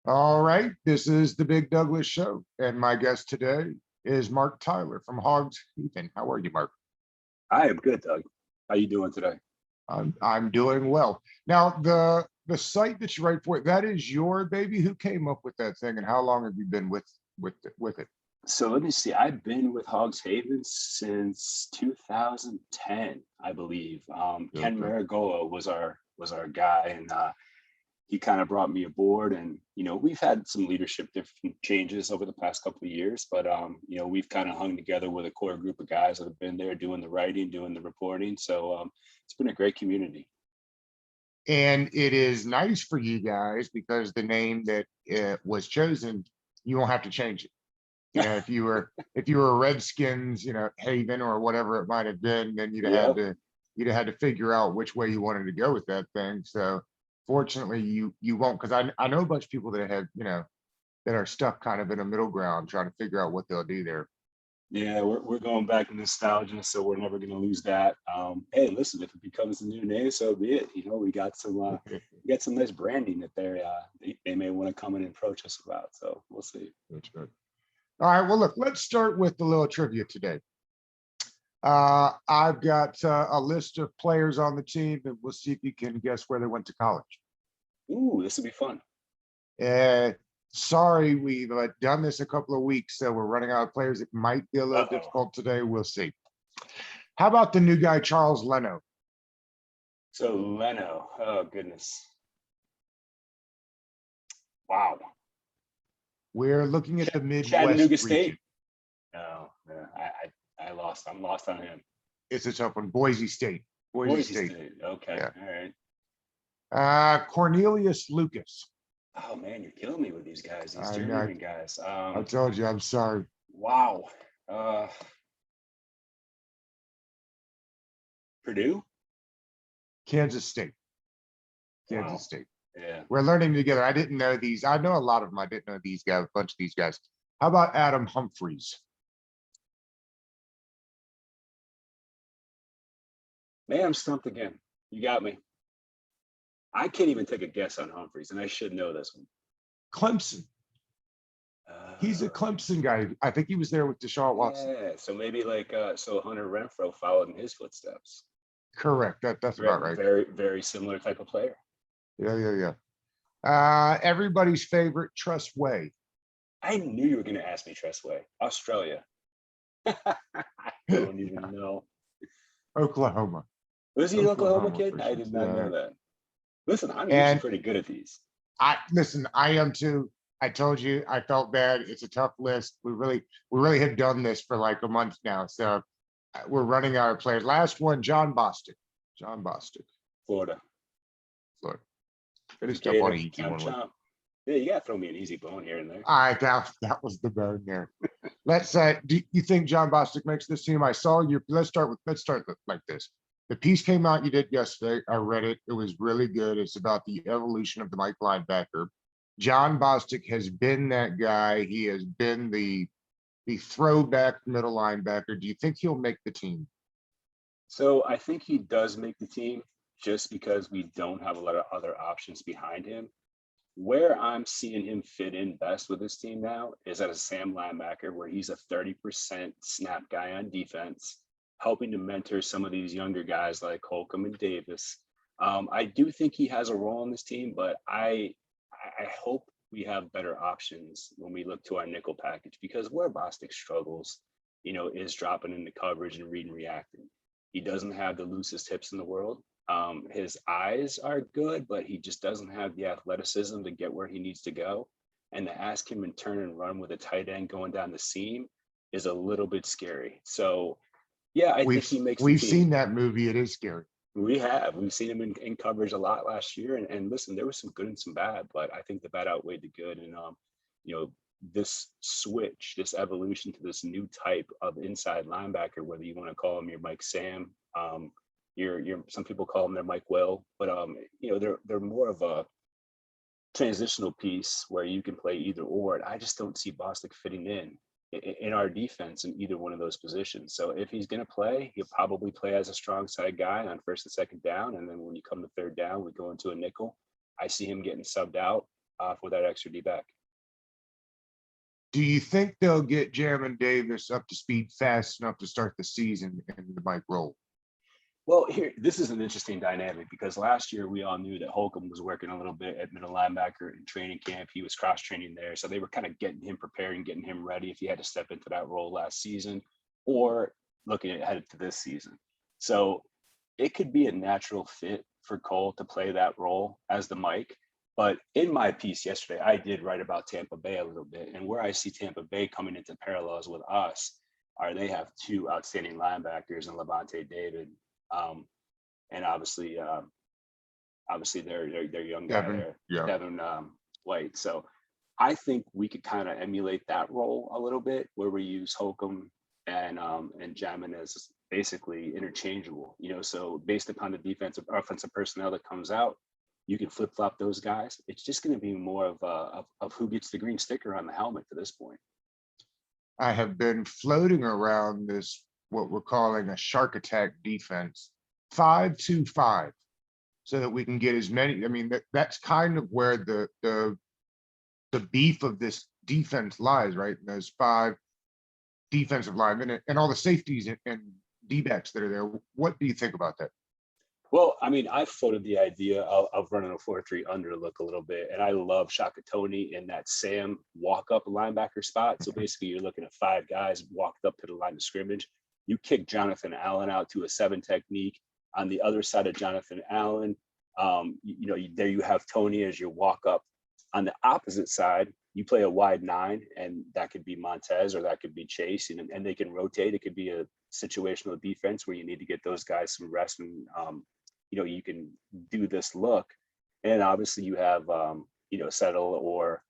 All right, this is the Big Douglas Show, and my guest today is Mark Tyler from Hogs Haven. How are you, Mark? I am good, Doug. How you doing today? I'm doing well. Now, the site that you write for, that is your baby. Who came up with that thing, and how long have you been with it? So let me see. I've been with Hogs Haven since 2010, I believe. Ken Okay. Marigola was our guy, and he kind of brought me aboard. And we've had some leadership different changes over the past couple of years, but we've kind of hung together with a core group of guys that have been there doing the writing, doing the reporting. So it's been a great community. And it is nice for you guys because the name that was chosen, you won't have to change it. If you were Redskins, Haven or whatever it might have been, then you'd have had Yep. to figure out which way you wanted to go with that thing. So fortunately, you won't, because I know a bunch of people that have that are stuck kind of in a middle ground trying to figure out what they'll do there. Yeah, we're going back to nostalgia, so we're never going to lose that. Hey, listen, if it becomes the new name, so be it. We got some nice branding that they may want to come and approach us about. So we'll see. That's good. All right. Well, look, let's start with the little trivia today. I've got a list of players on the team, and we'll see if you can guess where they went to college. Ooh, this will be fun. Uh, Sorry, we've done this a couple of weeks, so we're running out of players. It might be a little Uh-oh. difficult today. We'll see. How about the new guy, Charles Leno? So Leno, oh goodness, wow. We're looking at the Midwest Chattanooga region. State. No, no, I lost. I'm lost on him. It's a tough one. Boise State. Boise Boise State. State. Okay, Yeah. all right. Cornelius Lucas. Oh man, you're killing me with these guys, these I know. journeyman guys. I told you. I'm sorry. Wow. Uh, Purdue. Kansas State. Wow. Kansas State. Yeah. We're learning together. I didn't know these. I know a lot of them. I didn't know these guys. A bunch of these guys. How about Adam Humphreys? Man, I'm stumped again. You got me. I can't even take a guess on Humphreys, and I should know this one. Clemson. He's a Uh, Clemson guy. I think he was there with Deshaun Watson. yeah. So maybe so Hunter Renfro followed in his footsteps. Correct. That's about right. Very, very similar type of player. Yeah. Everybody's favorite, Trust Way. I knew you were going to ask me Tressway. Australia. I don't even know. Oklahoma. Was he an Oklahoma Oklahoma kid? for I sure. did not know that. Listen, I'm usually And pretty good at these. I listen, I am too. I told you I felt bad. It's a tough list. We really have done this for like a month now. So we're running out of players. Last one, John Bostic. John Bostic, Florida. Florida. Finish up on Gator. an easy Chomp one. chomp. Yeah, you got to throw me an easy bone here and there. I that was the bone there. Let's do you think John Bostic makes this team? I saw you. Let's start like this. The piece came out you did yesterday. I read it. It was really good. It's about the evolution of the Mike linebacker. John Bostic has been that guy. He has been the throwback middle linebacker. Do you think he'll make the team? So I think he does make the team just because we don't have a lot of other options behind him. Where I'm seeing him fit in best with this team now is at a Sam linebacker where he's a 30% snap guy on defense, helping to mentor some of these younger guys like Holcomb and Davis. I do think he has a role in this team, but I hope we have better options when we look to our nickel package because where Bostic struggles, is dropping into coverage and read and reacting. He doesn't have the loosest hips in the world. His eyes are good, but he just doesn't have the athleticism to get where he needs to go. And to ask him and turn and run with a tight end going down the seam is a little bit scary. So, yeah, I think We've he makes the we've team. seen that movie. It is scary. We've seen him in coverage a lot last year. And listen, there was some good and some bad, but I think the bad outweighed the good. And, you know, this switch, this evolution to this new type of inside linebacker, whether you want to call him your Mike Sam, your some people call him their Mike Will, but they're more of a transitional piece where you can play either or. And I just don't see Bostic fitting in our defense in either one of those positions. So if he's going to play, he'll probably play as a strong side guy on first and second down. And then when you come to third down, we go into a nickel. I see him getting subbed out. for that extra D back. Do you think they'll get Jamin Davis up to speed fast enough to start the season in the Mike role? Well, here, this is an interesting dynamic because last year we all knew that Holcomb was working a little bit at middle linebacker in training camp. He was cross training there. So they were kind of getting him prepared and getting him ready if he had to step into that role last season or looking ahead to this season. So it could be a natural fit for Cole to play that role as the Mike. But in my piece yesterday, I did write about Tampa Bay a little bit, and where I see Tampa Bay coming into parallels with us are they have two outstanding linebackers in Levante David, and obviously their young guy Devin, there, yeah. Devin White. So I think we could kind of emulate that role a little bit, where we use Holcomb and Jamin as basically interchangeable. So based upon the defensive offensive personnel that comes out, you can flip flop those guys. It's just going to be more of who gets the green sticker on the helmet to this point. I have been floating around this, what we're calling a shark attack defense, 5-2-5, so that we can get as many. I mean, that's kind of where the beef of this defense lies, right? And those 5 defensive linemen and all the safeties and D-backs that are there. What do you think about that? Well, I mean, I floated the idea of running a 4-3 under look a little bit, and I love Shaka Tony in that Sam walk-up linebacker spot. So basically, you're looking at 5 guys walked up to the line of scrimmage. You kick Jonathan Allen out to a 7 technique. On the other side of Jonathan Allen, there you have Tony as your walk-up. On the opposite side, you play a wide 9, and that could be Montez or that could be Chase, and they can rotate. It could be a situational defense where you need to get those guys some rest and you can do this look. And obviously you have, Settle or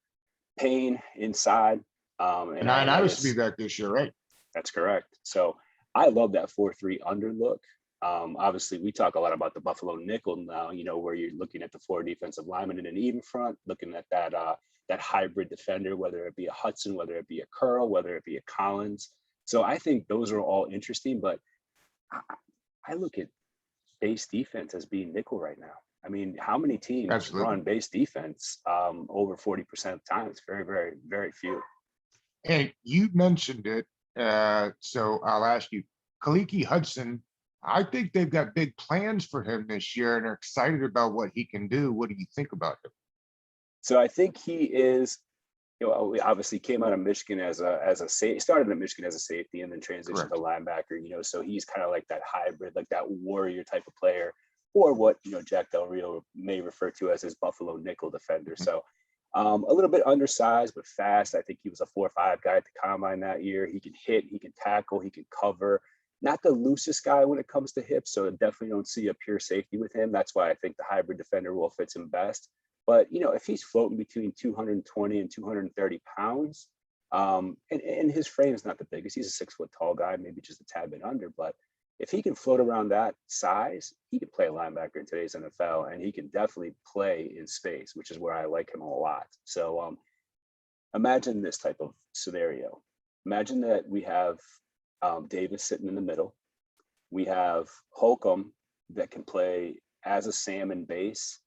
Payne inside. And I was to be back this year, right? That's correct. So I love that 4-3 under look. Obviously we talk a lot about the Buffalo nickel now, where you're looking at the 4 defensive linemen in an even front, looking at that hybrid defender, whether it be a Hudson, whether it be a Curl, whether it be a Collins. So I think those are all interesting, but I look at base defense as being nickel right now. I mean, how many teams Absolutely. run base defense over 40% of the time? It's very, very, very few. And you mentioned it, so I'll ask you, Kaliki Hudson, I think they've got big plans for him this year and are excited about what he can do. What do you think about him? So I think he is, we obviously came out of Michigan as a safety, started in Michigan as a safety and then transitioned to linebacker, so he's kind of like that hybrid, like that warrior type of player, or what, Jack Del Rio may refer to as his Buffalo nickel defender. So a little bit undersized, but fast. I think he was a 4.5 guy at the combine that year. He can hit, he can tackle, he can cover. Not the loosest guy when it comes to hips, so definitely don't see a pure safety with him. That's why I think the hybrid defender role fits him best. But, if he's floating between 220 and 230 pounds, and his frame is not the biggest, he's a 6 foot tall guy, maybe just a tad bit under. But if he can float around that size, he can play a linebacker in today's NFL, and he can definitely play in space, which is where I like him a lot. So imagine this type of scenario. Imagine that we have Davis sitting in the middle. We have Holcomb that can play as a Sam in base,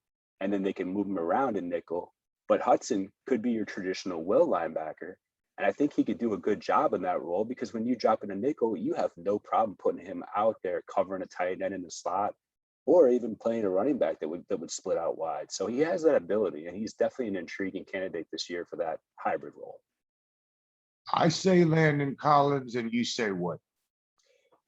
and then they can move him around in nickel. But Hudson could be your traditional will linebacker. And I think he could do a good job in that role, because when you drop in a nickel, you have no problem putting him out there covering a tight end in the slot, or even playing a running back that would split out wide. So he has that ability, and he's definitely an intriguing candidate this year for that hybrid role. I say Landon Collins, and you say what?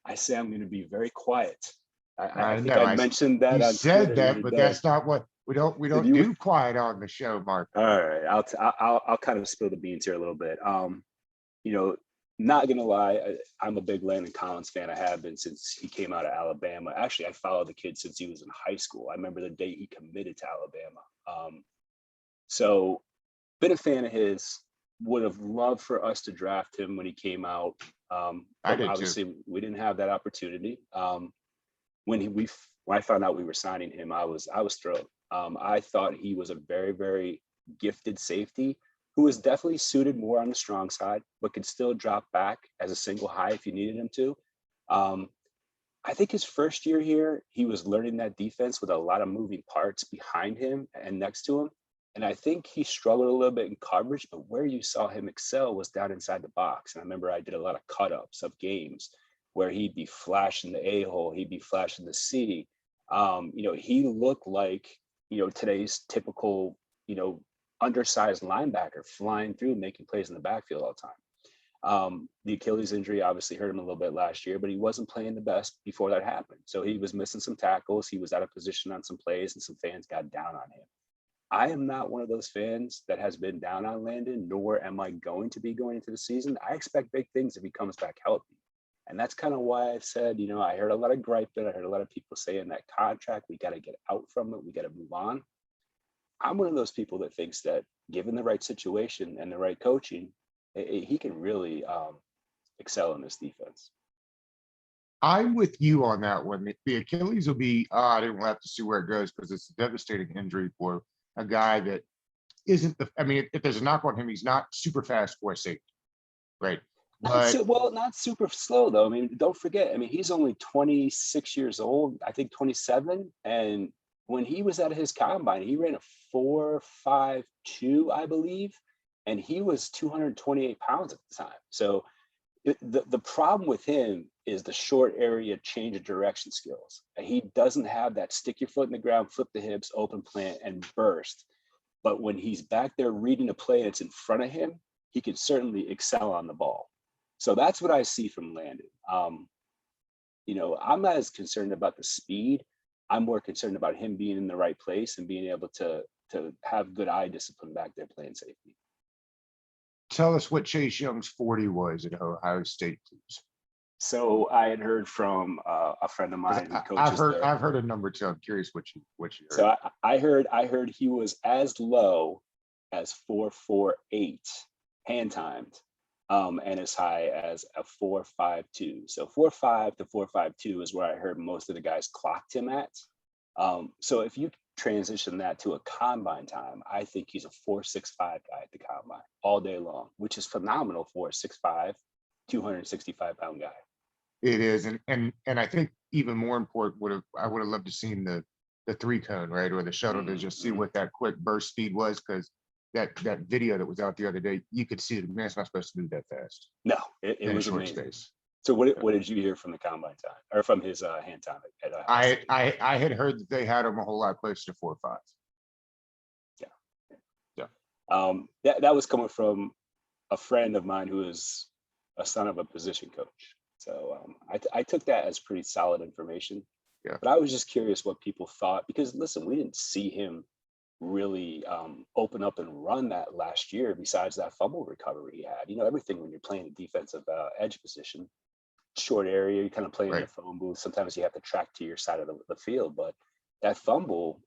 I say I'm going to be very quiet. I think know. I mentioned that. You on said Twitter that, but that's not what we don't do quiet on the show, Mark. All right, I'll kind of spill the beans here a little bit. Not gonna lie, I'm a big Landon Collins fan. I have been since he came out of Alabama. Actually, I followed the kid since he was in high school. I remember the day he committed to Alabama. So been a fan of his. Would have loved for us to draft him when he came out. Obviously, we didn't have that opportunity. When I found out we were signing him, I was thrilled. I thought he was a very, very gifted safety who was definitely suited more on the strong side, but could still drop back as a single high if you needed him to. I think his first year here, he was learning that defense with a lot of moving parts behind him and next to him. And I think he struggled a little bit in coverage, but where you saw him excel was down inside the box. And I remember I did a lot of cut-ups of games where he'd be flashing the A-hole, he'd be flashing the C. He looked like, today's typical, undersized linebacker flying through, making plays in the backfield all the time. The Achilles injury obviously hurt him a little bit last year, but he wasn't playing the best before that happened. So he was missing some tackles. He was out of position on some plays, and some fans got down on him. I am not one of those fans that has been down on Landon, nor am I going to be going into the season. I expect big things if he comes back healthy. And that's kind of why I've said, I heard a lot of griping. I heard a lot of people saying that contract, we got to get out from it. We got to move on. I'm one of those people that thinks that given the right situation and the right coaching, he can really excel in this defense. I'm with you on that one. The Achilles will be odd, and we'll have to see where it goes because it's a devastating injury for a guy that isn't if there's a knock on him, he's not super fast for a safety, right? Not super slow though. I mean, don't forget, he's only 26 years old, I think 27. And when he was at his combine, he ran a 4.52, I believe. And he was 228 pounds at the time. So the problem with him is the short area change of direction skills. He doesn't have that stick your foot in the ground, flip the hips, open plant, and burst. But when he's back there reading a play that's in front of him, he can certainly excel on the ball. So that's what I see from Landon. I'm not as concerned about the speed. I'm more concerned about him being in the right place and being able to have good eye discipline back there playing safety. Tell us what Chase Young's 40 was at Ohio State, please. So I had heard from a friend of mine who coaches there. I've heard a number two. I'm curious what you heard. So I heard he was as low as 4.48 hand timed, and as high as a 4.52. So 4.5 to 4.52 is where I heard most of the guys clocked him at. So if you transition that to a combine time, I think he's a 4.65 guy at the combine all day long, which is phenomenal for a 6'5", 265-pound guy. It is, and I think even more important I would have loved to seen the 3-cone, right, or the shuttle to just see what that quick burst speed was, because that video that was out the other day, you could see the man's not supposed to move that fast. No, it was amazing. Space. So what did you hear from the combine time or from his hand time? I had heard that they had him a whole lot closer to 4.5. Yeah. That was coming from a friend of mine who is a son of a position coach. So I took that as pretty solid information. Yeah. But I was just curious what people thought, because listen, we didn't see him really open up and run that last year besides that fumble recovery he had. Everything when you're playing a defensive edge position, short area, you're kind of playing in the phone booth. Sometimes you have to track to your side of the field, but that fumble,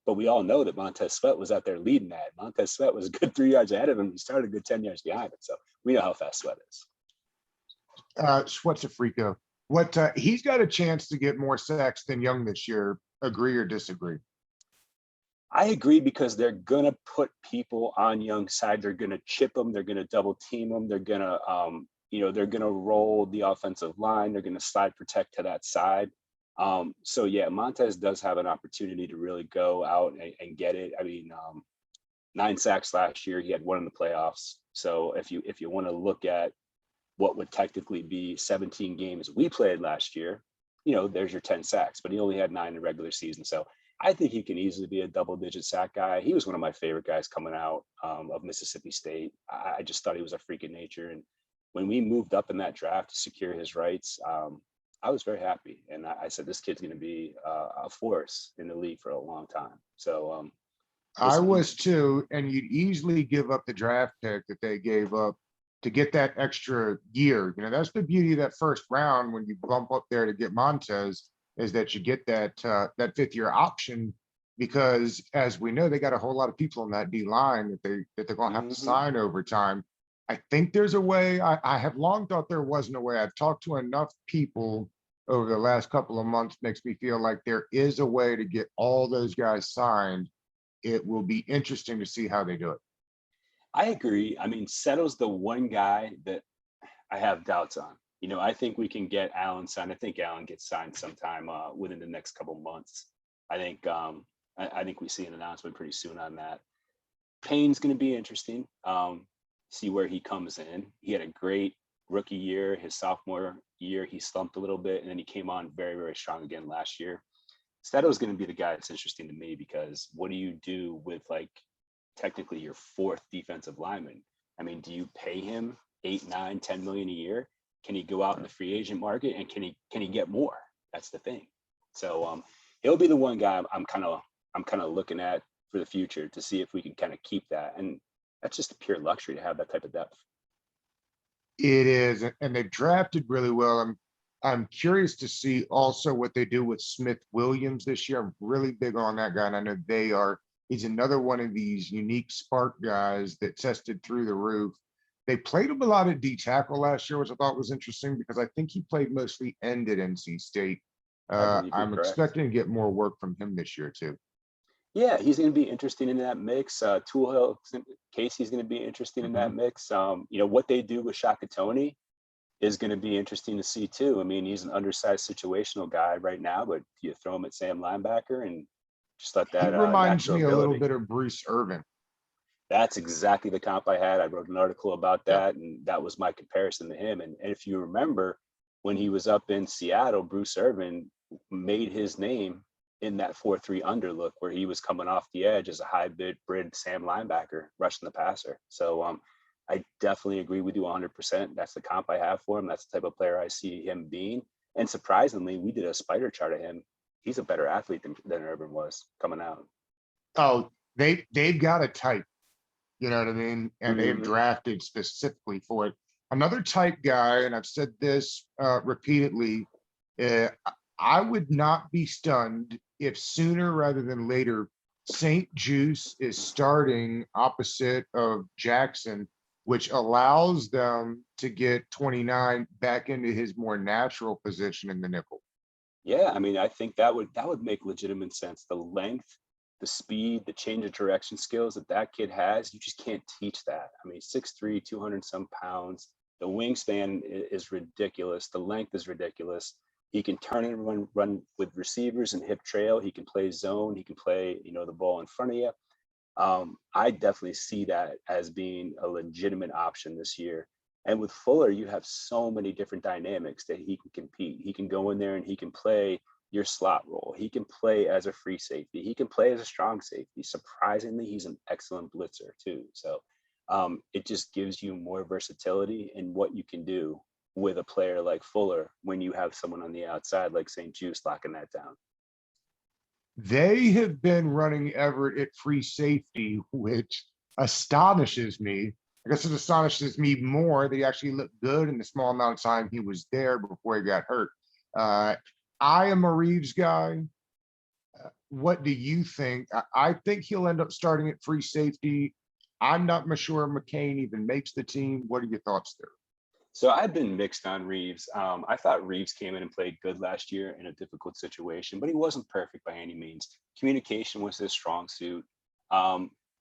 but we all know that Montez Sweat was out there leading that. Montez Sweat was a good 3 yards ahead of him. He started a good 10 yards behind him. So we know how fast Sweat is. Sweat's a freako. He's got a chance to get more sacks than Young this year. Agree or disagree? I agree, because they're going to put people on Young's side. They're going to chip him. They're going to double team him. They're going to, they're going to roll the offensive line. They're going to slide protect to that side. So yeah, Montez does have an opportunity to really go out and get it. 9 sacks last year. He had 1 in the playoffs. So if you want to look at what would technically be 17 games we played last year, there's your 10 sacks, but he only had 9 in the regular season. So I think he can easily be a double-digit sack guy. He was one of my favorite guys coming out of Mississippi State. I just thought he was a freak of nature. And when we moved up in that draft to secure his rights, I was very happy. And I said, this kid's going to be a force in the league for a long time. So I was too, and you'd easily give up the draft pick that they gave up to get that extra year. That's the beauty of that first round when you bump up there to get Montez, is that you get that 5th-year option, because as we know, they got a whole lot of people on that D line that they're going to have to sign over time. I think there's a way. I have long thought there wasn't a way. I've talked to enough people over the last couple of months, makes me feel like there is a way to get all those guys signed. It will be interesting to see how they do it. I agree. Settle's the one guy that I have doubts on. I think we can get Allen signed. I think Allen gets signed sometime within the next couple months. I think we see an announcement pretty soon on that. Payne's going to be interesting. See where he comes in. He had a great rookie year. His sophomore year, he slumped a little bit, and then he came on very, very strong again last year. Stedo is going to be the guy that's interesting to me, because what do you do with, like, technically your fourth defensive lineman? I mean, do you pay him 8, 9, 10 million a year? Can he go out in the free agent market, and can he get more? That's the thing. So he'll be the one guy I'm kind of looking at for the future to see if we can kind of keep that. And that's just a pure luxury to have that type of depth. It is, and they've drafted really well. I'm curious to see also what they do with Smith Williams this year. I'm really big on that guy, and I know they are. He's another one of these unique spark guys that tested through the roof. They played him a lot at D tackle last year, which I thought was interesting because I think he played mostly end at NC State. I believe you're I'm correct. expecting to get more work from him this year too. Yeah, he's going to be interesting in that mix. Toolhill, Casey's going to be interesting in that mix. What they do with Shakatoni is going to be interesting to see too. I mean, he's an undersized situational guy right now, but you throw him at Sam linebacker and just let He that reminds natural me a little ability. bit of Bruce Irvin. That's exactly the comp I had. I wrote an article about Yeah. that, and that was my comparison to him. And if you remember, when he was up in Seattle, Bruce Irvin made his name in that 4-3 under look, where he was coming off the edge as a hybrid Sam linebacker rushing the passer. So I definitely agree with you 100%. That's the comp I have for him. That's the type of player I see him being. And surprisingly, we did a spider chart of him. He's a better athlete than Irvin was coming out. Oh, they've got a type, you know what I mean? And they've Mhm. drafted specifically for it. Another type guy, and I've said this repeatedly, uh, I would not be stunned if sooner rather than later, St. Juice is starting opposite of Jackson, which allows them to get 29 back into his more natural position in the nickel. Yeah, I mean, I think that would make legitimate sense. The length, the speed, the change of direction skills that kid has, you just can't teach that. I mean, 6'3", 200 some pounds. The wingspan is ridiculous. The length is ridiculous. He can turn and run with receivers and hip trail. He can play zone. He can play, the ball in front of you. I definitely see that as being a legitimate option this year. And with Fuller, you have so many different dynamics that he can compete. He can go in there and he can play your slot role. He can play as a free safety. He can play as a strong safety. Surprisingly, he's an excellent blitzer too. So it just gives you more versatility in what you can do with a player like Fuller when you have someone on the outside like St. Juice locking that down. They have been running Everett at free safety, which astonishes me. I guess it astonishes me more that he actually looked good in the small amount of time he was there before he got hurt. I am a Reeves guy. What do you think? I think he'll end up starting at free safety. I'm not sure McCain even makes the team. What are your thoughts there? So I've been mixed on Reeves. I thought Reeves came in and played good last year in a difficult situation, but he wasn't perfect by any means. Communication was his strong suit.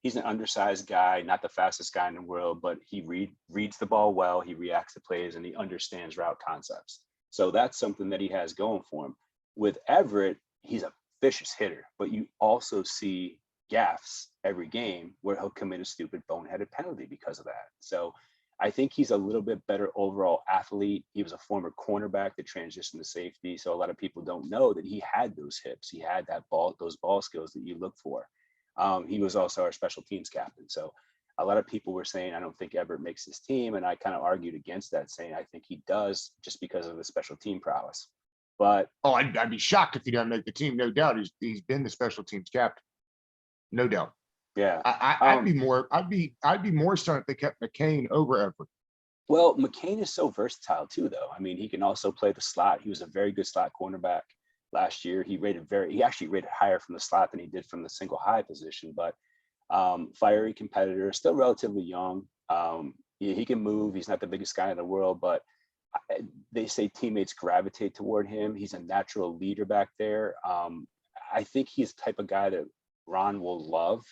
He's an undersized guy, not the fastest guy in the world, but he reads the ball well. He reacts to plays and he understands route concepts. So that's something that he has going for him. With Everett, he's a vicious hitter, but you also see gaffes every game where he'll commit a stupid boneheaded penalty because of that. So I think he's a little bit better overall athlete. He was a former cornerback that transitioned to safety. So a lot of people don't know that he had those hips. He had those ball skills that you look for. He was also our special teams captain. So a lot of people were saying, I don't think Everett makes his team. And I kind of argued against that, saying I think he does just because of his special team prowess. But I'd be shocked if he doesn't make the team. No doubt. He's been the special teams captain. No doubt. yeah, I'd be more stunned if they kept McCain over Everett. well, McCain is so versatile too, though. I mean, he can also play the slot. He was a very good slot cornerback last year. He actually rated higher from the slot than he did from the single high position, but fiery competitor, still relatively young. He can move. He's not the biggest guy in the world, but they say teammates gravitate toward him. He's a natural leader back there. I think he's the type of guy that Ron will love,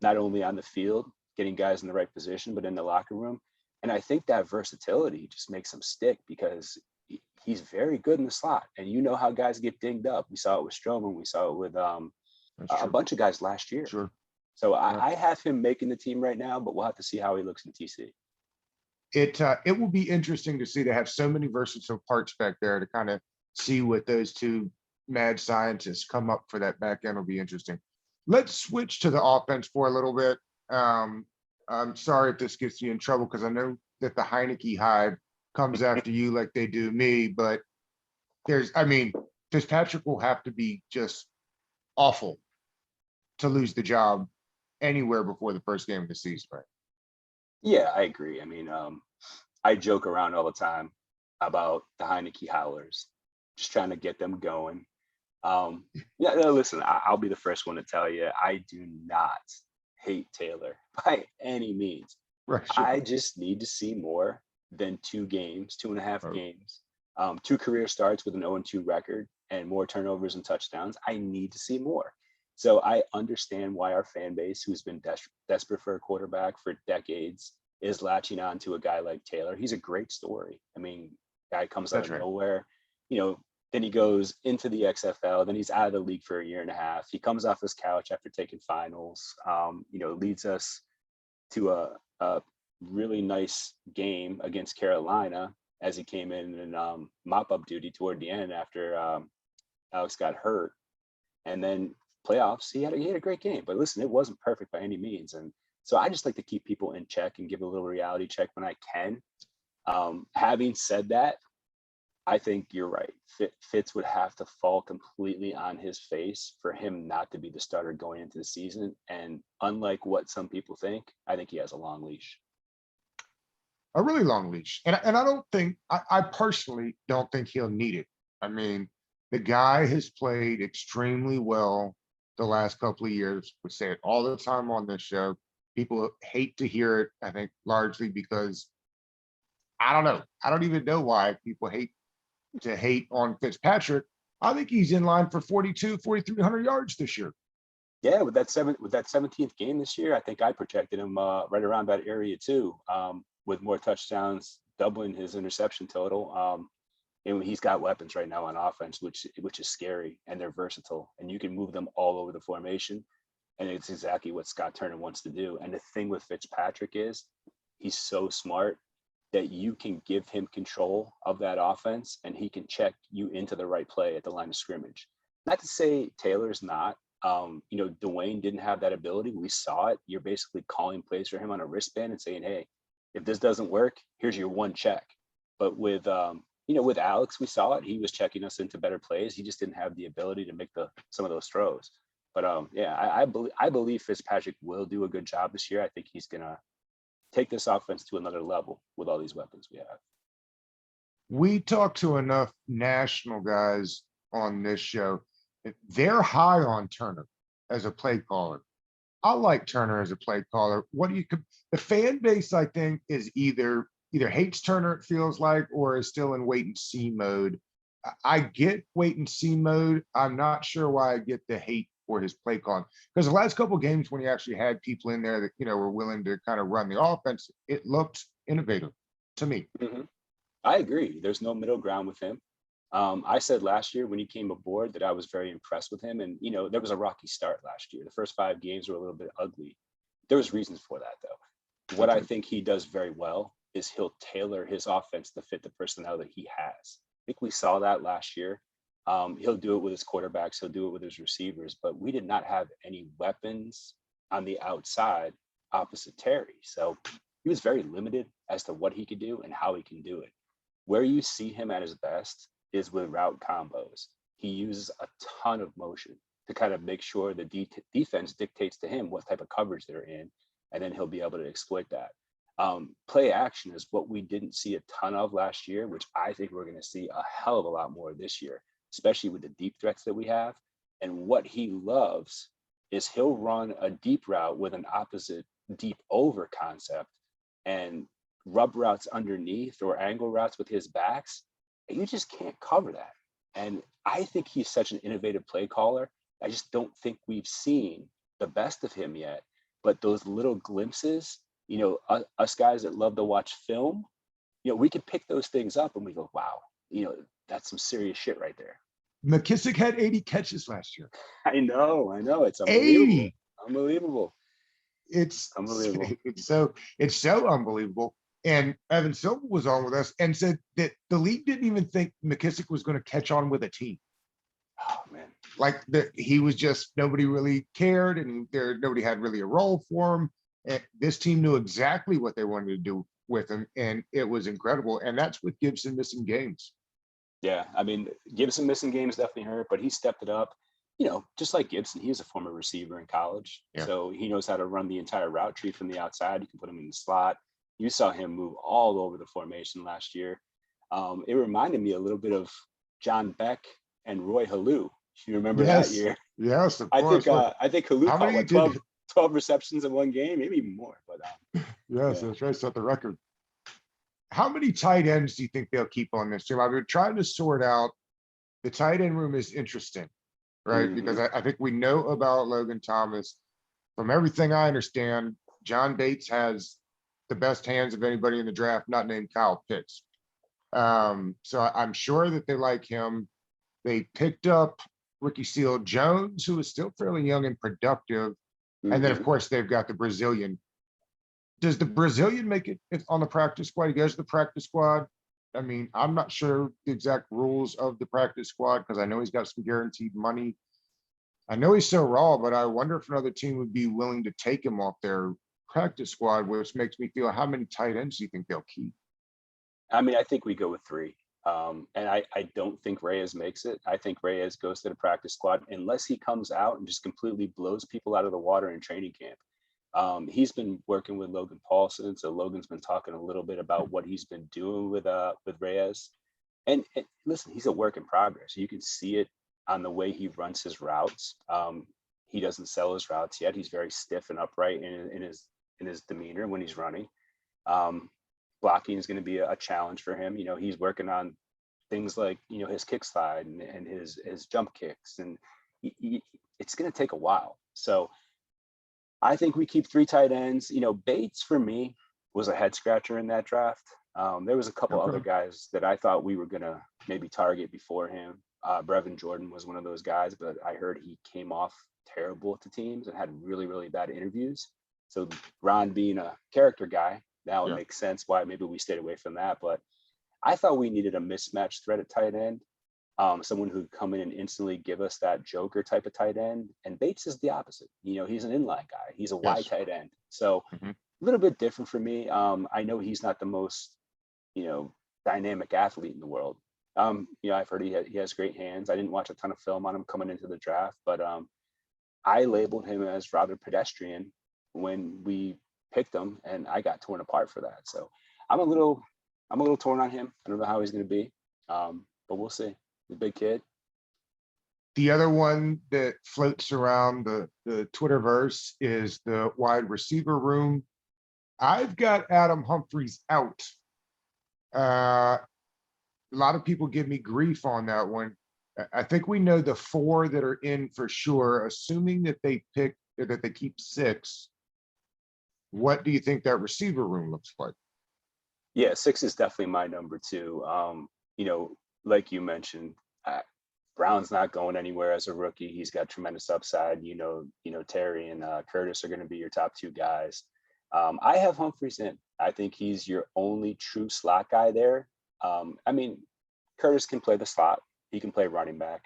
not only on the field, getting guys in the right position, but in the locker room. And I think that versatility just makes him stick because he's very good in the slot. And you know how guys get dinged up. We saw it with Stroman. We saw it with a bunch of guys last year. Sure. So Yeah. I have him making the team right now, but we'll have to see how he looks in TC. It will be interesting to see. They have so many versatile parts back there to kind of see what those two mad scientists come up for that back end will be interesting. Let's switch to the offense for a little bit. I'm sorry if this gets you in trouble because I know that the Heineke hive comes after you like they do me, but Fitzpatrick will have to be just awful to lose the job anywhere before the first game of the season, right? Yeah, I agree. I mean, I joke around all the time about the Heineke Howlers, just trying to get them going. Yeah, no, listen, I'll be the first one to tell you, I do not hate Taylor by any means. Right, sure. I just need to see more than 2 games, 2.5 Oh. games, 2 career starts with an 0-2 record and more turnovers and touchdowns. I need to see more. So I understand why our fan base, who's been desperate for a quarterback for decades, is latching on to a guy like Taylor. He's a great story. I mean, guy comes out That's of right. nowhere, you know, then he goes into the XFL, then he's out of the league for a year and a half. He comes off his couch after taking finals, leads us to a really nice game against Carolina as he came in mop-up duty toward the end after Alex got hurt. And then playoffs, he had a great game. But listen, it wasn't perfect by any means. And so I just like to keep people in check and give a little reality check when I can. Having said that, I think you're right. Fitz would have to fall completely on his face for him not to be the starter going into the season. And unlike what some people think, I think he has a long leash. A really long leash. And I don't think, I personally don't think he'll need it. I mean, the guy has played extremely well the last couple of years. We say it all the time on this show. People hate to hear it, I think largely because I don't know. I don't even know why people hate on Fitzpatrick. I think he's in line for 4,300 yards this year. Yeah, with that 17th game this year, I think I projected him right around that area too, with more touchdowns, doubling his interception total. And he's got weapons right now on offense, which is scary, and they're versatile, and you can move them all over the formation. And it's exactly what Scott Turner wants to do. And the thing with Fitzpatrick is he's so smart that you can give him control of that offense and he can check you into the right play at the line of scrimmage. Not to say Taylor's not. Dwayne didn't have that ability. We saw it. You're basically calling plays for him on a wristband and saying, hey, if this doesn't work, here's your one check. But with Alex, we saw it. He was checking us into better plays. He just didn't have the ability to make some of those throws. But I believe Fitzpatrick will do a good job this year. I think he's gonna take this offense to another level with all these weapons we have. We talk to enough national guys on this show. They're high on Turner as a play caller. I like Turner as a play caller. The fan base, I think, is either hates Turner, it feels like, or is still in wait and see mode. I get wait and see mode. I'm not sure why I get the hate for his play calling, because the last couple of games when he actually had people in there that were willing to kind of run the offense, it looked innovative to me. Mm-hmm. I agree. There's no middle ground with him. I said last year when he came aboard that I was very impressed with him, and there was a rocky start last year. The first 5 games were a little bit ugly. There was reasons for that though. What I think he does very well is he'll tailor his offense to fit the personnel that he has. I think we saw that last year. He'll do it with his quarterbacks. He'll do it with his receivers, but we did not have any weapons on the outside opposite Terry. So he was very limited as to what he could do and how he can do it. Where you see him at his best is with route combos. He uses a ton of motion to kind of make sure the defense dictates to him what type of coverage they're in, and then he'll be able to exploit that. Play action is what we didn't see a ton of last year, which I think we're going to see a hell of a lot more this year, especially with the deep threats that we have. And what he loves is he'll run a deep route with an opposite deep over concept and rub routes underneath or angle routes with his backs. And you just can't cover that. And I think he's such an innovative play caller. I just don't think we've seen the best of him yet. But those little glimpses, us guys that love to watch film, we can pick those things up and we go, wow, that's some serious shit right there. McKissick had 80 catches last year. I know. It's unbelievable. 80. Unbelievable. It's Unbelievable. it's so unbelievable. And Evan Silva was on with us and said that the league didn't even think McKissick was going to catch on with a team. Oh man. Like that he was just nobody really cared and there nobody had really a role for him. And this team knew exactly what they wanted to do with him, and it was incredible. And that's with Gibson missing games. Yeah, I mean, Gibson missing games definitely hurt, but he stepped it up. You know, just like Gibson, he was a former receiver in college, Yeah. so he knows how to run the entire route tree from the outside. You can put him in the slot. You saw him move all over the formation last year. It reminded me a little bit of John Beck and Roy Halou. You remember that Yes. year? Yes, of I course. think Look, I think Halou how caught many what did 12 receptions in one game, maybe even more. But yes, yeah, that's right. Set the record. How many tight ends do you think they'll keep on this team? I've been trying to sort out the tight end room is interesting, right? Because mhm. I think we know about Logan Thomas. From everything I understand, John Bates has the best hands of anybody in the draft, not named Kyle Pitts. So I'm sure that they like him. They picked up Ricky Seal Jones, who is still fairly young and productive. And then, of Mhm. course, they've got the Brazilian. Does the Brazilian make it on the practice squad? He goes to the practice squad. I mean, I'm not sure the exact rules of the practice squad because I know he's got some guaranteed money. I know he's so raw, but I wonder if another team would be willing to take him off their practice squad, which makes me feel how many tight ends do you think they'll keep? I mean, I think we go with three. And I don't think Reyes makes it. I think Reyes goes to the practice squad unless he comes out and just completely blows people out of the water in training camp. He's been working with Logan Paulson, so Logan's been talking a little bit about what he's been doing with Reyes. And listen, he's a work in progress. You can see it on the way he runs his routes. He doesn't sell his routes yet. He's very stiff and upright in his demeanor when he's running. Um, Blocking is going to be a challenge for him. You know, he's working on things like, you know, his kick slide and his jump kicks, and it's going to take a while. So I think we keep three tight ends. You know, Bates for me was a head scratcher in that draft. There was a couple other Okay. guys that I thought we were gonna maybe target before him. Brevin Jordan was one of those guys, but I heard he came off terrible to teams and had really, really bad interviews. So Ron being a character guy, now it Yeah. makes sense why maybe we stayed away from that. But I thought we needed a mismatch threat at tight end, someone who'd come in and instantly give us that Joker type of tight end. And Bates is the opposite. You know, he's an inline guy. He's a wide Yes. tight end. So Mhm. a little bit different for me. I know he's not the most, you know, dynamic athlete in the world. You know, I've heard he has great hands. I didn't watch a ton of film on him coming into the draft, but I labeled him as rather pedestrian when we picked him, and I got torn apart for that. So I'm a little, I'm a little torn on him. I don't know how he's going to be, but we'll see. The big kid. The other one that floats around the Twitterverse is the wide receiver room. I've got Adam Humphries out. A lot of people give me grief on that one. I think we know the four that are in for sure, assuming that they keep six. What do you think that receiver room looks like? Yeah, six is definitely my number two. You know, like you mentioned, Brown's not going anywhere as a rookie. He's got tremendous upside. You know, Terry and Curtis are going to be your top two guys. I have Humphries in. I think he's your only true slot guy there. I mean, Curtis can play the slot. He can play running back,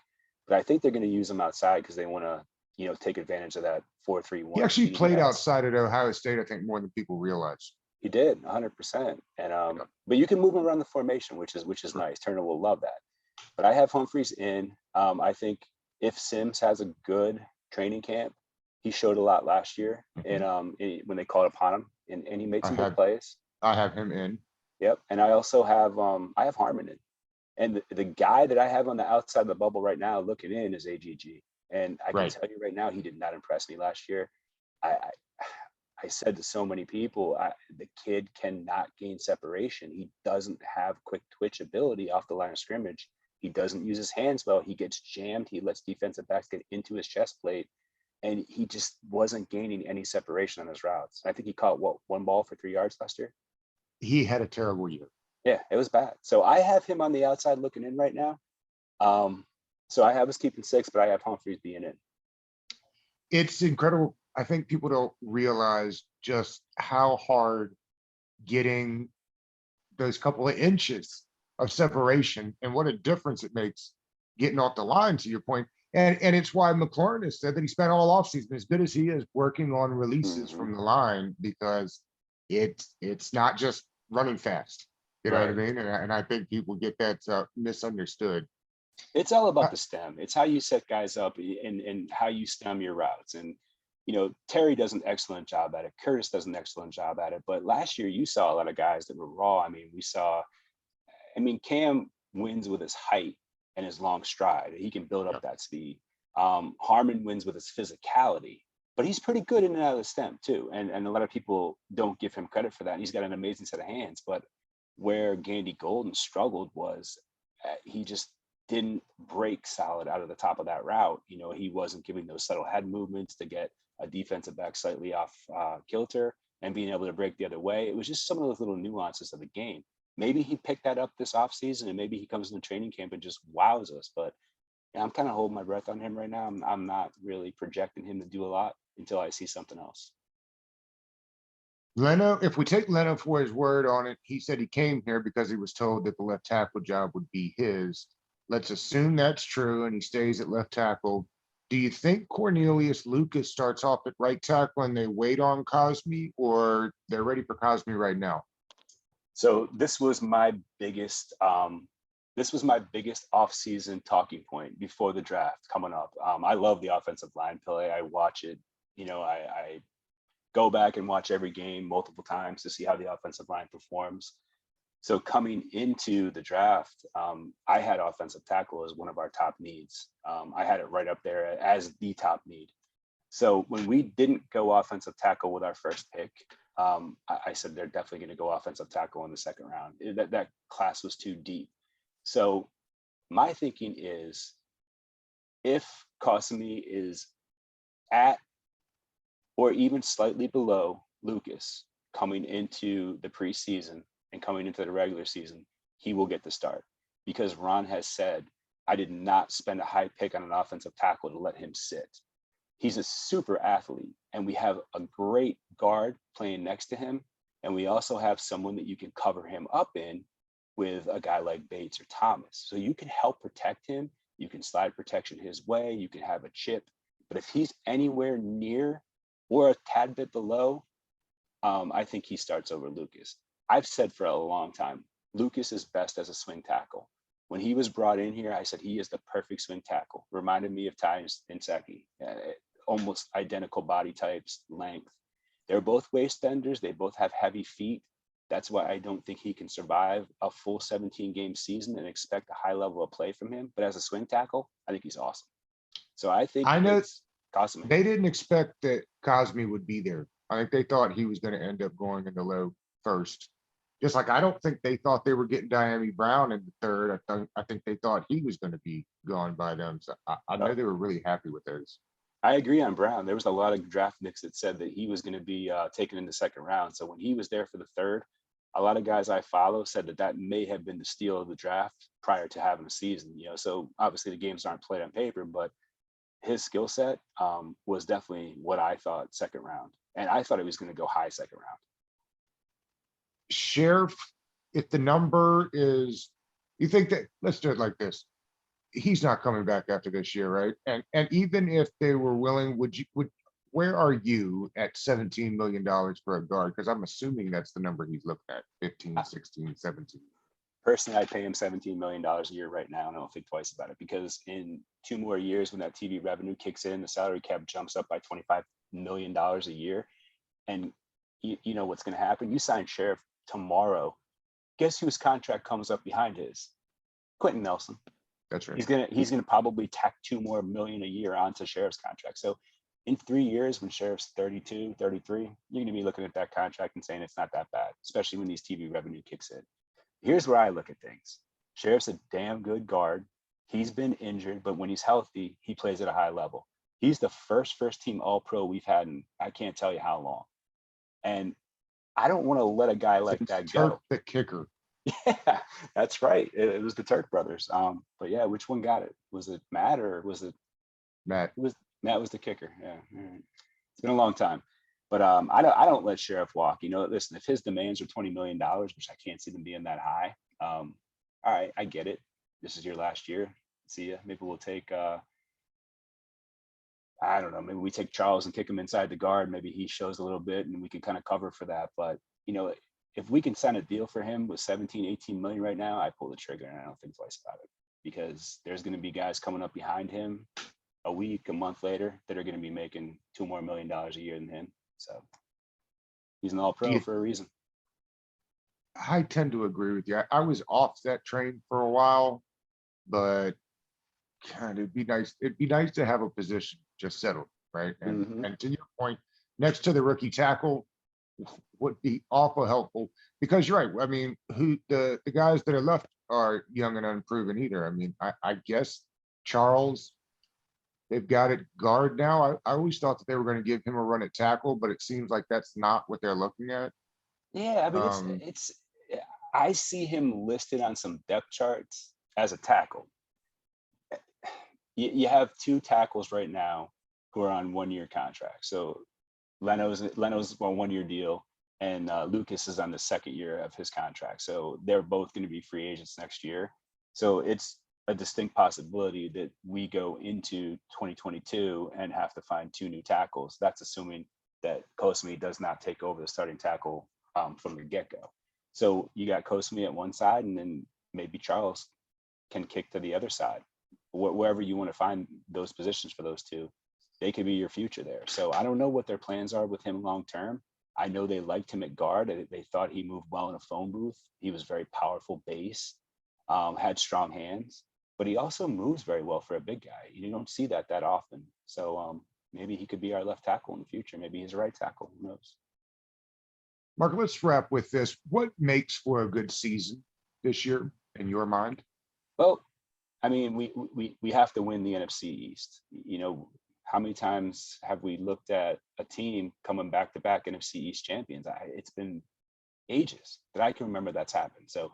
but I think they're going to use him outside because they want to, you know, take advantage of that He 4-3-1 actually scheme he played has. outside at Ohio State, I think, more than people realize. He did 100%. And Yeah, but you can move him around the formation, which is sure. nice. Turner will love that. But I have Humphries in. I think if Sims has a good training camp, he showed a lot last year, and Mhm. when they called upon him, and he made I some big have plays. I have him in. Yep. And I also have Harmon in, and the guy that I have on the outside of the bubble right now looking in is AGG, and I can Right. tell you right now he did not impress me last year. I I said to so many people, the kid cannot gain separation. He doesn't have quick twitch ability off the line of scrimmage. He doesn't use his hands well. He gets jammed. He lets defensive backs get into his chest plate, and he just wasn't gaining any separation on his routes. I think he caught one ball for 3 yards last year. He had a terrible year. Yeah, it was bad. So I have him on the outside looking in right now. So I have us keeping six, but I have Humphries being in. It's incredible. I think people don't realize just how hard getting those couple of inches of separation and what a difference it makes getting off the line, to your point. And it's why McLaurin has said that he spent all offseason, as good as he is, working on releases Mhm. from the line, because it's not just running fast. You know what I Right. mean? And I think people get that misunderstood. It's all Uh, about the stem. It's how you set guys up and how you stem your routes. And Terry does an excellent job at it. Curtis does an excellent job at it. But last year you saw a lot of guys that were raw. I mean, Cam wins with his height and his long stride. He can build yeah. up that speed. Harmon wins with his physicality, but he's pretty good in and out of the stem too. And a lot of people don't give him credit for that. He's got an amazing set of hands, but where Gandy Golden struggled was he just didn't break solid out of the top of that route. He wasn't giving those subtle head movements to get a defensive back slightly off kilter and being able to break the other way. It was just some of those little nuances of the game. Maybe he picked that up this offseason and maybe he comes into training camp and just wows us. But yeah, I'm kind of holding my breath on him right now. I'm not really projecting him to do a lot until I see something else. Leno, if we take Leno for his word on it, he said he came here because he was told that the left tackle job would be his. Let's assume that's true and he stays at left tackle. Do you think Cornelius Lucas starts off at right tackle and they wait on Cosme, or they're ready for Cosme right now? So this was my biggest off-season talking point before the draft coming up. I love the offensive line play. I watch it. I go back and watch every game multiple times to see how the offensive line performs. So coming into the draft, I had offensive tackle as one of our top needs. I had it right up there as the top need. So when we didn't go offensive tackle with our first pick, I said they're definitely going to go offensive tackle in the second round. That class was too deep. So my thinking is, if Cosme is at or even slightly below Lucas coming into the preseason and coming into the regular season, he will get the start, because Ron has said, I did not spend a high pick on an offensive tackle to let him sit. He's a super athlete, and we have a great guard playing next to him. And we also have someone that you can cover him up in with a guy like Bates or Thomas. So you can help protect him. You can slide protection his way. You can have a chip. But if he's anywhere near or a tad bit below, I think he starts over Lucas. I've said for a long time, Lucas is best as a swing tackle. When he was brought in here, I said he is the perfect swing tackle. Reminded me of Ty Inseki, almost identical body types, length. They're both waist benders. They both have heavy feet. That's why I don't think he can survive a full 17-game season and expect a high level of play from him. But as a swing tackle, I think he's awesome. So I think I know it's Cosme. they didn't expect that Cosme would be there. I think they thought he was going to end up going in the low first. Just like I don't think they thought they were getting Diami Brown in the third. I think they thought he was going to be gone by them. So I know they were really happy with those. I agree on Brown. There was a lot of draft nicks that said that he was going to be taken in the second round. So when he was there for the third, a lot of guys I follow said that may have been the steal of the draft prior to having a season. So obviously the games aren't played on paper, but his skill set was definitely what I thought second round. And I thought he was going to go high second round. Sheriff, if the number is, you think that, let's do it like this. He's not coming back after this year, right? And even if they were willing, where are you at $17 million for a guard? Because I'm assuming that's the number he's looking at, 15, 16, 17. Personally, I'd pay him $17 million a year right now, and I don't think twice about it, because in 2 more years, when that TV revenue kicks in, the salary cap jumps up by $25 million a year. And you know what's going to happen? You sign Sheriff tomorrow. Guess whose contract comes up behind his? Quentin Nelson. That's right. He's gonna probably tack 2 more million a year onto Sheriff's contract. So in 3 years, when Sheriff's 32, 33, you're gonna be looking at that contract and saying it's not that bad, especially when these TV revenue kicks in. Here's where I look at things. Sheriff's a damn good guard. He's been injured, but when he's healthy, he plays at a high level. He's the first team All-Pro we've had in I can't tell you how long. And I don't want to let a guy like that go. The kicker. Yeah, that's right. It was the Turk brothers. But yeah, which one got it? Was it Matt or was it Matt? Matt was the kicker? Yeah. All right. It's been a long time. But I don't let Sheriff walk. You know, listen, if his demands are $20 million, which I can't see them being that high, all right, I get it. This is your last year. See ya. Maybe we'll take I don't know, maybe we take Charles and kick him inside the guard. Maybe he shows a little bit and we can kind of cover for that. But, you know, if we can sign a deal for him with 17, 18 million right now, I pull the trigger and I don't think twice about it, because there's going to be guys coming up behind him a week, a month later that are going to be making $2 more million a year than him. So he's an all Do pro you, for a reason. I tend to agree with you. I was off that train for a while, but God, it'd be nice to have a position just settled, right? Mhm. And to your point, next to the rookie tackle would be awful helpful, because you're right. I mean, the guys that are left are young and unproven either. I mean, I guess Charles, they've got it guard now. I always thought that they were going to give him a run at tackle, but it seems like that's not what they're looking at. Yeah, I mean, Um, I see him listed on some depth charts as a tackle. You have two tackles right now who are on 1 year contracts. So Leno's on 1 year deal, and Lucas is on the 2nd year of his contract. So they're both going to be free agents next year. So it's a distinct possibility that we go into 2022 and have to find 2 new tackles. That's assuming that Kosmi does not take over the starting tackle from the get-go. So you got Kosmi at one side, and then maybe Charles can kick to the other side. Wherever you want to find those positions for those two, they could be your future there. So I don't know what their plans are with him long term. I know they liked him at guard. They thought he moved well in a phone booth. He was very powerful base, had strong hands, but he also moves very well for a big guy. You don't see that often. So maybe he could be our left tackle in the future. Maybe he's a right tackle. Who knows? Mark, let's wrap with this. What makes for a good season this year in your mind? Well, I mean, we have to win the NFC East. You know, how many times have we looked at a team coming back to back NFC East champions? It's been ages that I can remember that's happened. So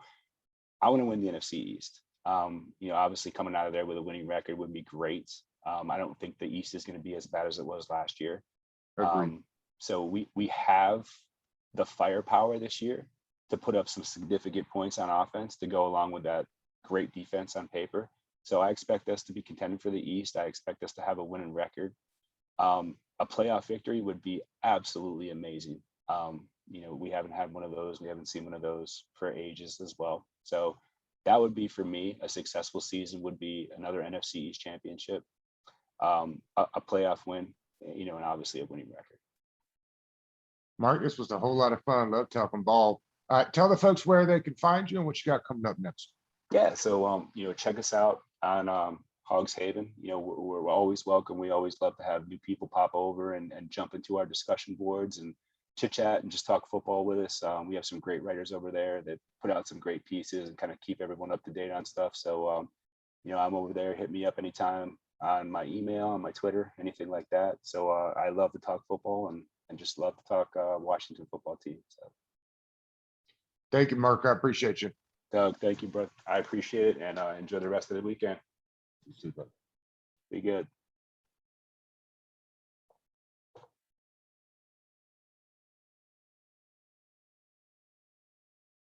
I want to win the NFC East. You know, obviously coming out of there with a winning record would be great. I don't think the East is going to be as bad as it was last year. Agreed. So we have the firepower this year to put up some significant points on offense to go along with that great defense on paper. So I expect us to be contending for the East. I expect us to have a winning record. A playoff victory would be absolutely amazing. You know, we haven't had one of those. We haven't seen one of those for ages as well. So that would be, for me, a successful season would be another NFC East championship, a playoff win, you know, and obviously a winning record. Mark, this was a whole lot of fun. Love talking ball. Tell the folks where they can find you and what you got coming up next. Yeah, so you know, check us out on Hogs Haven. You know, we're always welcome. We always love to have new people pop over and jump into our discussion boards and chit chat and just talk football with us. We have some great writers over there that put out some great pieces and kind of keep everyone up to date on stuff. So you know, I'm over there. Hit me up anytime on my email, on my Twitter, anything like that. So I love to talk football and just love to talk Washington football team. So Thank you, Mark. I appreciate you. Doug, thank you, bro. I appreciate it, and enjoy the rest of the weekend. You too, bud. Be good.